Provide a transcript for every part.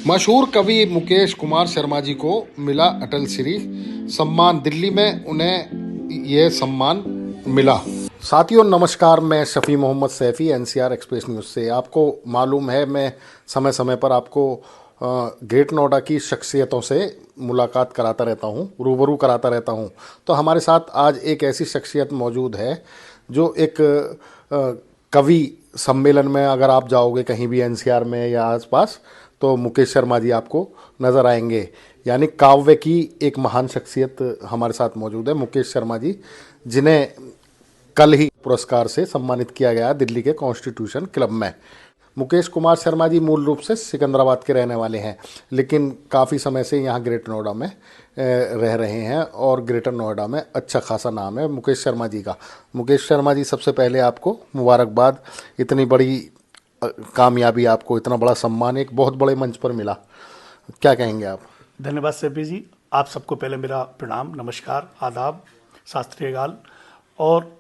मशहूर कवि मुकेश कुमार शर्मा जी को मिला अटल श्री सम्मान। दिल्ली में उन्हें यह सम्मान मिला। साथियों नमस्कार, मैं Shafi Mohammad Saifi NCR express news से। आपको मालूम है मैं समय समय पर आपको ग्रेट नोएडा की शख्सियतों से मुलाकात कराता रहता हूँ, रूबरू कराता रहता हूँ। तो हमारे साथ आज एक ऐसी शख्सियत मौजूद है जो एक कवि सम्मेलन में अगर आप जाओगे कहीं भी एनसीआर में या आसपास तो मुकेश शर्मा जी आपको नज़र आएंगे। यानी काव्य की एक महान शख्सियत हमारे साथ मौजूद है, मुकेश शर्मा जी, जिन्हें कल ही पुरस्कार से सम्मानित किया गया दिल्ली के कॉन्स्टिट्यूशन क्लब में। मुकेश कुमार शर्मा जी मूल रूप से सिकंदराबाद के रहने वाले हैं, लेकिन काफ़ी समय से यहाँ ग्रेटर नोएडा में रह रहे हैं और ग्रेटर नोएडा में अच्छा खासा नाम है मुकेश शर्मा जी का। मुकेश शर्मा जी, सबसे पहले आपको मुबारकबाद। इतनी बड़ी कामयाबी, आपको इतना बड़ा सम्मान एक बहुत बड़े मंच पर मिला, क्या कहेंगे आप? धन्यवाद सैफी जी। आप सबको पहले मेरा प्रणाम, नमस्कार, आदाब, शास्त्रीयकाल। और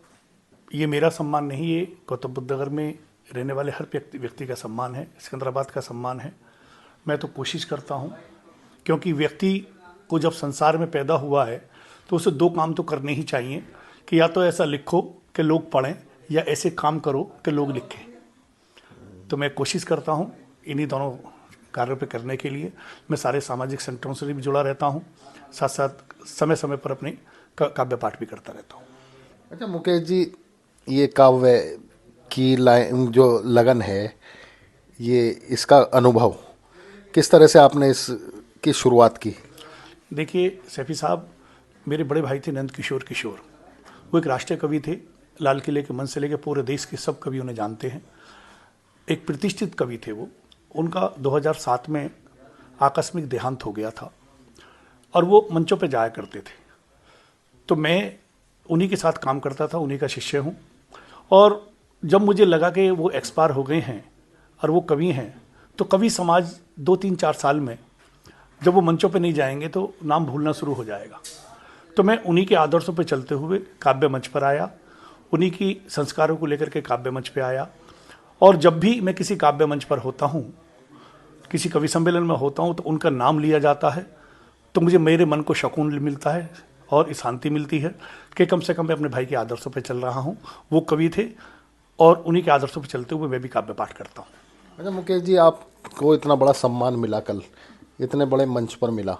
ये मेरा सम्मान नहीं, ये गौतम बुद्ध नगर में रहने वाले हर व्यक्ति का सम्मान है, सिकंदराबाद का सम्मान है। मैं तो कोशिश करता हूँ, क्योंकि व्यक्ति को जब संसार में पैदा हुआ है तो उसे दो काम तो करने ही चाहिए कि या तो ऐसा लिखो कि लोग पढ़ें, या ऐसे काम करो कि लोग लिखें। तो मैं कोशिश करता हूँ इन्हीं दोनों कार्यों पे करने के लिए। मैं सारे सामाजिक संगठनों से भी जुड़ा रहता हूँ, साथ साथ समय समय पर अपने काव्य पाठ भी करता रहता हूँ। अच्छा मुकेश जी, ये काव्य की लाइन जो लगन है, ये इसका अनुभव किस तरह से आपने इसकी शुरुआत की? देखिए सैफी साहब, मेरे बड़े भाई थे नंद किशोर किशोर। वो एक राष्ट्रीय कवि थे, लाल किले के मंच से लेकर पूरे देश के सब कवि उन्हें जानते हैं। एक प्रतिष्ठित कवि थे वो। उनका 2007 में आकस्मिक देहांत हो गया था और वो मंचों पे जाया करते थे। तो मैं उन्हीं के साथ काम करता था, उन्हीं का शिष्य हूँ। और जब मुझे लगा कि वो एक्सपायर हो गए हैं और वो कवि हैं, तो कवि समाज 2-3-4 साल में जब वो मंचों पे नहीं जाएंगे तो नाम भूलना शुरू हो जाएगा। तो मैं उन्हीं के आदर्शों पे चलते हुए काव्य मंच पर आया, उन्हीं की संस्कारों को लेकर के काव्य मंच पे आया। और जब भी मैं किसी काव्य मंच पर होता हूँ, किसी कवि सम्मेलन में होता हूँ, तो उनका नाम लिया जाता है, तो मुझे मेरे मन को सुकून मिलता है और शांति मिलती है कि कम से कम मैं अपने भाई के आदर्शों पे चल रहा हूँ। वो कवि थे और उन्हीं के आदर्शों पे चलते हुए मैं भी काव्य पाठ करता हूँ। अच्छा मुकेश जी, आपको इतना बड़ा सम्मान मिला, कल इतने बड़े मंच पर मिला,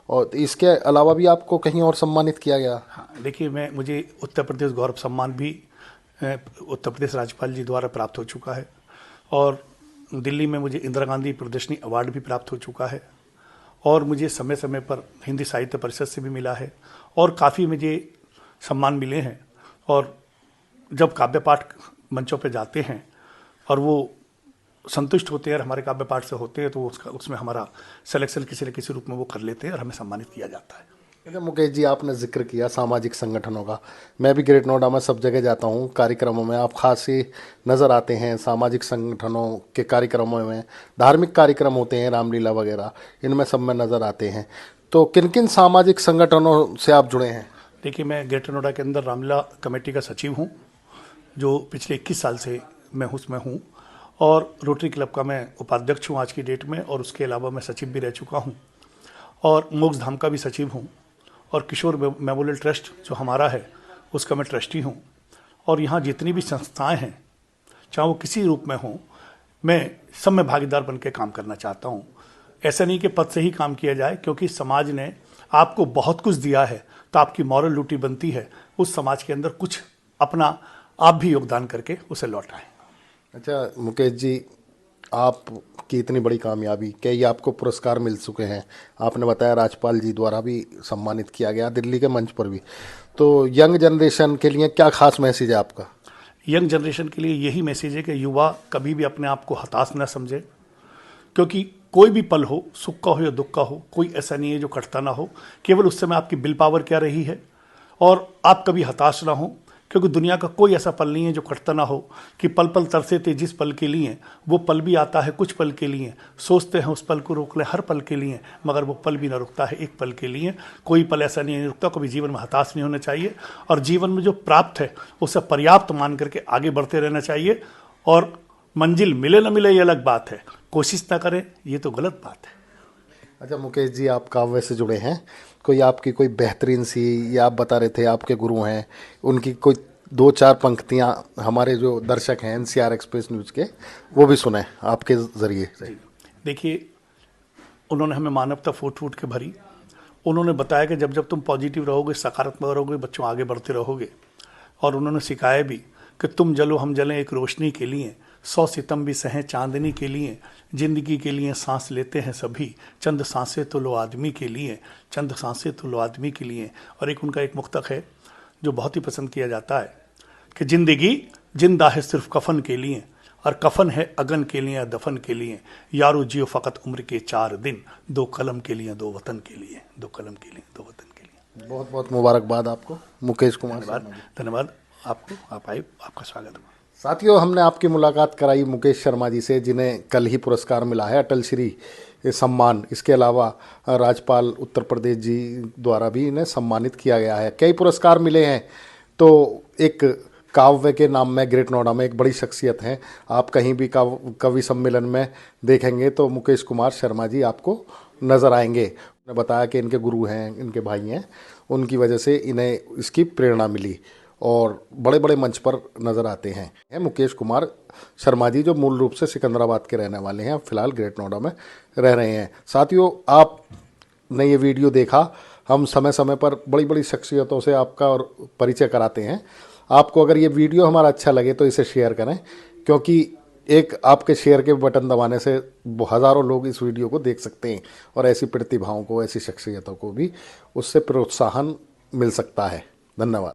और इसके अलावा भी आपको कहीं और सम्मानित किया गया? हाँ, देखिए मुझे उत्तर प्रदेश गौरव सम्मान भी उत्तर प्रदेश राज्यपाल जी द्वारा प्राप्त हो चुका है, और दिल्ली में मुझे इंदिरा गांधी प्रदर्शनी अवार्ड भी प्राप्त हो चुका है, और मुझे समय समय पर हिंदी साहित्य परिषद से भी मिला है, और काफ़ी मुझे सम्मान मिले हैं। और जब काव्य पाठ मंचों पे जाते हैं और वो संतुष्ट होते हैं और हमारे काव्य पाठ से होते हैं, तो उसमें हमारा सिलेक्शन किसी न किसी रूप में वो कर लेते हैं और हमें सम्मानित किया जाता है। अच्छा मुकेश जी, आपने जिक्र किया सामाजिक संगठनों का। मैं भी ग्रेट नोएडा में सब जगह जाता हूँ कार्यक्रमों में, आप खासी नज़र आते हैं सामाजिक संगठनों के कार्यक्रमों में। धार्मिक कार्यक्रम होते हैं, रामलीला वगैरह, इनमें सब में नज़र आते हैं। तो किन किन सामाजिक संगठनों से आप जुड़े हैं? देखिए, मैं ग्रेटर नोएडा के अंदर रामलीला कमेटी का सचिव हूँ, जो पिछले 21 साल से मैं उसमें हूँ, और रोटरी क्लब का मैं उपाध्यक्ष हूँ आज की डेट में, और उसके अलावा मैं सचिव भी रह चुका हूँ, और मोक्ष धाम का भी सचिव हूँ, और किशोर मेमोरियल ट्रस्ट जो हमारा है उसका मैं ट्रस्टी हूँ। और यहाँ जितनी भी संस्थाएं हैं, चाहे वो किसी रूप में हों, मैं सब में भागीदार बन के काम करना चाहता हूँ। ऐसा नहीं कि पद से ही काम किया जाए, क्योंकि समाज ने आपको बहुत कुछ दिया है, तो आपकी मॉरल ड्यूटी बनती है उस समाज के अंदर कुछ अपना आप भी योगदान करके उसे लौटाएं। अच्छा मुकेश जी, आपकी इतनी बड़ी कामयाबी, क्या ये आपको पुरस्कार मिल चुके हैं? आपने बताया राज्यपाल जी द्वारा भी सम्मानित किया गया दिल्ली के मंच पर भी। तो यंग जनरेशन के लिए क्या खास मैसेज है आपका? यंग जनरेशन के लिए यही मैसेज है कि युवा कभी भी अपने आप को हताश न समझे, क्योंकि कोई भी पल हो, सुख का हो या दुख का हो, कोई ऐसा नहीं है जो कटता ना हो। केवल उस समय आपकी विल पावर क्या रही है, और आप कभी हताश ना हो, क्योंकि दुनिया का कोई ऐसा पल नहीं है जो कटता ना हो। कि पल पल तरसे थे जिस पल के लिए, वो पल भी आता है कुछ पल के लिए। सोचते हैं उस पल को रोक ले हर पल के लिए, मगर वो पल भी ना रुकता है एक पल के लिए। कोई पल ऐसा नहीं रुकता। कभी जीवन में हताश नहीं होना चाहिए, और जीवन में जो प्राप्त है उसे पर्याप्त मान करके आगे बढ़ते रहना चाहिए। और मंजिल मिले ना मिले ये अलग बात है, कोशिश ना करें ये तो गलत बात है। अच्छा मुकेश जी, आप काव्य से जुड़े हैं, कोई आपकी कोई बेहतरीन सी, या आप बता रहे थे आपके गुरु हैं, उनकी कोई दो चार पंक्तियां हमारे जो दर्शक हैं एनसीआर एक्सप्रेस न्यूज़ के, वो भी सुने आपके ज़रिए से। देखिए, उन्होंने हमें मानवता फूट फूट के भरी। उन्होंने बताया कि जब जब तुम पॉजिटिव रहोगे, सकारात्मक रहोगे, बच्चों आगे बढ़ते रहोगे। और उन्होंने सिखाया भी कि तुम जलो हम जलें एक रोशनी के लिए, 100 सितम भी सहें चांदनी के लिए, जिंदगी के लिए सांस लेते हैं सभी, चंद सांसें तो लो आदमी के लिए, चंद सांसें तो लो आदमी के लिए। और एक उनका एक मुक्तक है जो बहुत ही पसंद किया जाता है कि जिंदगी जिंदा है सिर्फ कफन के लिए, और कफन है अगन के लिए या दफन के लिए, यारो जियो फ़कत उम्र के 4 दिन, 2 कलम के लिए 2 वतन के लिए, 2 कलम के लिए 2 वतन के लिए। बहुत बहुत मुबारकबाद आपको मुकेश कुमार। धन्यवाद, धन्यवाद आपको, आप आए, आपका स्वागत हुआ। साथियों, हमने आपकी मुलाकात कराई मुकेश शर्मा जी से, जिन्हें कल ही पुरस्कार मिला है अटल श्री सम्मान। इसके अलावा राज्यपाल उत्तर प्रदेश जी द्वारा भी इन्हें सम्मानित किया गया है। कई पुरस्कार मिले हैं। तो एक काव्य के नाम में ग्रेट नोएडा में एक बड़ी शख्सियत हैं। आप कहीं भी कवि सम्मेलन में देखेंगे तो मुकेश कुमार शर्मा जी आपको नज़र आएंगे। उन्होंने बताया कि इनके गुरु हैं, इनके भाई हैं, उनकी वजह से इन्हें इसकी प्रेरणा मिली और बड़े बड़े मंच पर नज़र आते हैं। मुकेश कुमार शर्मा जी जो मूल रूप से सिकंदराबाद के रहने वाले हैं, फिलहाल ग्रेट नोएडा में रह रहे हैं। साथियों, आपने ये वीडियो देखा, हम समय समय पर बड़ी बड़ी शख्सियतों से आपका और परिचय कराते हैं। आपको अगर ये वीडियो हमारा अच्छा लगे तो इसे शेयर करें, क्योंकि एक आपके शेयर के बटन दबाने से हज़ारों लोग इस वीडियो को देख सकते हैं और ऐसी प्रतिभाओं को, ऐसी शख्सियतों को भी उससे प्रोत्साहन मिल सकता है। धन्यवाद।